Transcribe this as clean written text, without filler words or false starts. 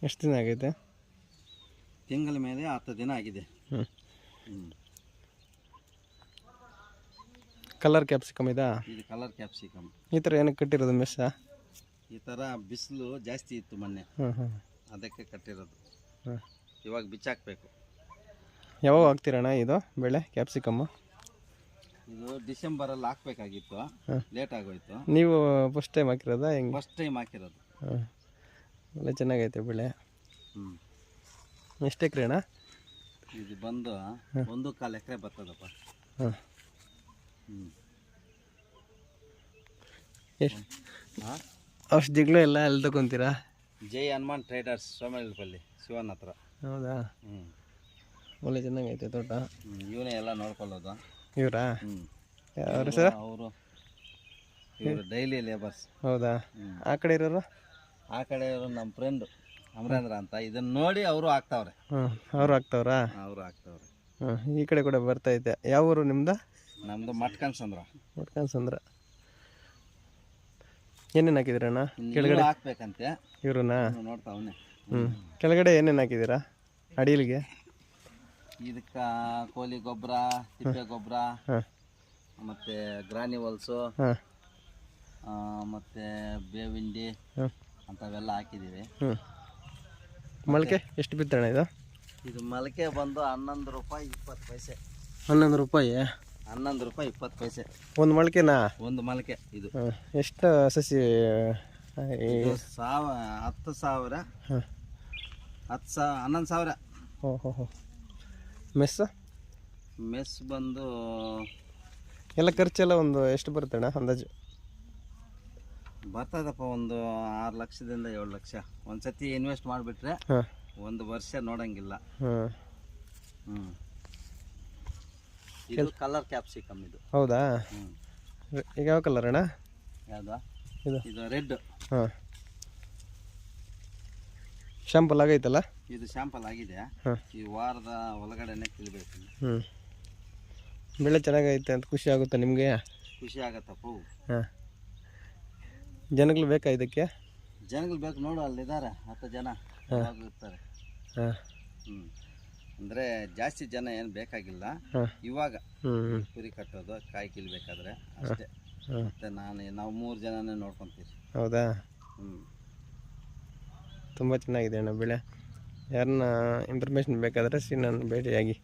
ಎಷ್ಟು ದಿನ ಆಗೈತೆ? ತಿಂಗಳ ಮೇಲೆ 10 ದಿನ ಆಗಿದೆ. ಕಲರ್ ಕ್ಯಾಪ್ಸಿಕಮ್ ಇದಾ? ಇದು ಕಲರ್ ಕ್ಯಾಪ್ಸಿಕಮ್. ಈ ಥರ ಏನಕ್ಕೆ ಕಟ್ಟಿರೋದು ಮೆಸ್ಸ? ಈ ಥರ ಬಿಸಿಲು ಜಾಸ್ತಿ ಇತ್ತು ಮೊನ್ನೆ, ಅದಕ್ಕೆ ಕಟ್ಟಿರೋದು. ಇವಾಗ ಬಿಚ್ಚಾಕಬೇಕು. ಯಾವಾಗ ಹಾಕ್ತೀರಣ್ಣ ಇದು ಬೆಳೆ ಕ್ಯಾಪ್ಸಿಕಮ್ಮು? ಇದು ಡಿಸೆಂಬರಲ್ಲಿ ಹಾಕ್ಬೇಕಾಗಿತ್ತು, ಲೇಟ್ ಆಗೋಯ್ತು. ನೀವು ಫಸ್ಟ್ ಟೈಮ್ ಹಾಕಿರೋದಾ ಹೆಂಗೆ? ಫಸ್ಟ್ ಟೈಮ್ ಹಾಕಿರೋದು. ಒಳ್ಳೆ ಚೆನ್ನಾಗೈತೆ ಬೆಳೆ. ಎಷ್ಟು ಎಕರೆ ಅಣ್ಣ ಇದು? ಬಂದು 1.25 ಎಕರೆ ಬರ್ತದಪ್ಪ. ಔಷಧಿಗಳು ಎಲ್ಲ ಎಲ್ಲಿ ತಗೊಂತೀರಾ? ಜೈ ಹನುಮಾನ್ ಟ್ರೇಡರ್ಸ್, ಸೋಮೇಲಪಲ್ಲಿ, ಶಿವನ ಹತ್ರ. ಹೌದಾ? ಒಳ್ಳೆ ಚೆನ್ನಾಗೈತೆ ತೋಟ. ಇವನೇ ಎಲ್ಲ ನೋಡ್ಕೊಳ್ಳೋದು. ಇವರಾ? ಯಾರು ಸರ್? ಇವರು ಡೈಲಿ ಲೇಬರ್ಸ್. ಹೌದಾ? ಆ ಕಡೆ ಇರೋರು? ಆ ಕಡೆ ಇವರು ನಮ್ಮ ಫ್ರೆಂಡು ಅಮರೇಂದ್ರ ಅಂತ. ಇದನ್ನ ನೋಡಿ ಅವರು ಹಾಕ್ತಾವ್ರೆ. ಅವರು ಹಾಕ್ತಾವ್ರಾ? ಅವರು ಹಾಕ್ತಾವ್ರೆ. ಈ ಕಡೆ ಕೂಡ ಬರ್ತೈತೆ. ಯಾವ ಊರು ನಿಮ್ದು? ನಮ್ದು ಮಟ್ಕನ್ಸಂದ್ರ. ಮಟ್ಕನ್ಸಂದ್ರ. ಏನೇನು ಹಾಕಿದ್ದೀರಣ್ಣ ಕೆಳಗಡೆ? ಹಾಕ್ಬೇಕಂತೆ ಇವ್ರನ್ನ ನೋಡ್ತಾವನೆ. ಕೆಳಗಡೆ ಏನೇನು ಹಾಕಿದ್ದೀರಾ ಅಡಿಲಿಗೆ? ಇದಕ್ಕೆ ಕೋಳಿ ಗೊಬ್ಬರ, ತಿಪ್ಪೆ ಗೊಬ್ಬರ, ಮತ್ತು ಗ್ರಾನ್ಯುವಲ್ಸು, ಮತ್ತು ಬೇವಿಂಡಿ ಅಂಥವೆಲ್ಲ ಹಾಕಿದ್ದೀವಿ. ಮೊಳಕೆ ಎಷ್ಟು ಬಿತ್ತಣ್ಣ ಇದು? ಇದು ಮೊಳಕೆ ಬಂದು 11 ರೂಪಾಯಿ 20 ಪೈಸೆ. 11 ರೂಪಾಯಿ? 11 ರೂಪಾಯಿ 20 ಪೈಸೆ ಒಂದು ಮೊಳಕೆನಾ? ಒಂದು ಮೊಳಕೆ. ಇದು ಎಷ್ಟು ಸಸಿ? 10,000, 11,000. ಓಹೋ. ಮೆಸ್? ಮೆಸ್ ಬಂದು ಎಲ್ಲ ಖರ್ಚೆಲ್ಲ ಒಂದು ಎಷ್ಟು ಬರುತ್ತಣ್ಣ ಅಂದಾಜು? ಬರ್ತದಪ್ಪ ಒಂದು 6 ಲಕ್ಷದಿಂದ 7 ಲಕ್ಷ. ಒಂದ್ಸತಿ ಇನ್ವೆಸ್ಟ್ ಮಾಡಿಬಿಟ್ರೆ 1 ವರ್ಷ ನೋಡಂಗಿಲ್ಲ. ಇದು ಕಲರ್ ಕ್ಯಾಪ್ಸಿಕಮ್ ಇದು. ಹೌದಾ? ಈಗ ಯಾವ ಕಲರ್ ಅಣ್ಣ? ಯಾವ್ದು? ಇದು ರೆಡ್. ಶಾಂಪಲ್ ಆಗೈತಲ್ಲ? ಇದು ಶಾಂಪಲ್ ಆಗಿದೆ. ಈ ವಾರದ ಒಳಗಡೆನೆ ಕಲಿಬೇಕು. ಬೆಳೆ ಚೆನ್ನಾಗೈತೆ ಅಂತ ಖುಷಿ ಆಗುತ್ತೆ ನಿಮಗೆ? ಖುಷಿ ಆಗತ್ತಪ್ಪ. ಜನಗಳು ಬೇಕಾ ಇದಕ್ಕೆ? ಜನಗಳು ಬೇಕು. ನೋಡು ಅಲ್ಲಿದ್ದಾರೆ 10 ಜನ ಇರ್ತಾರೆ. ಅಂದರೆ ಜಾಸ್ತಿ ಜನ ಏನು ಬೇಕಾಗಿಲ್ಲ ಇವಾಗ. ಕುರಿ ಕಟ್ಟೋದು, ಕಾಯಿ ಕಿಲ್ಬೇಕಾದ್ರೆ ಅಷ್ಟೇ. ಮತ್ತೆ ನಾವು 3 ಜನನೇ ನೋಡ್ಕೊತೀವಿ. ಹೌದಾ? ತುಂಬ ಚೆನ್ನಾಗಿದೆ ಅಣ್ಣ ಬೆಳೆ. ಯಾರನ್ನ ಇನ್ಫಾರ್ಮೇಷನ್ ಬೇಕಾದರೆ ನನ್ನ ಭೇಟಿಯಾಗಿ.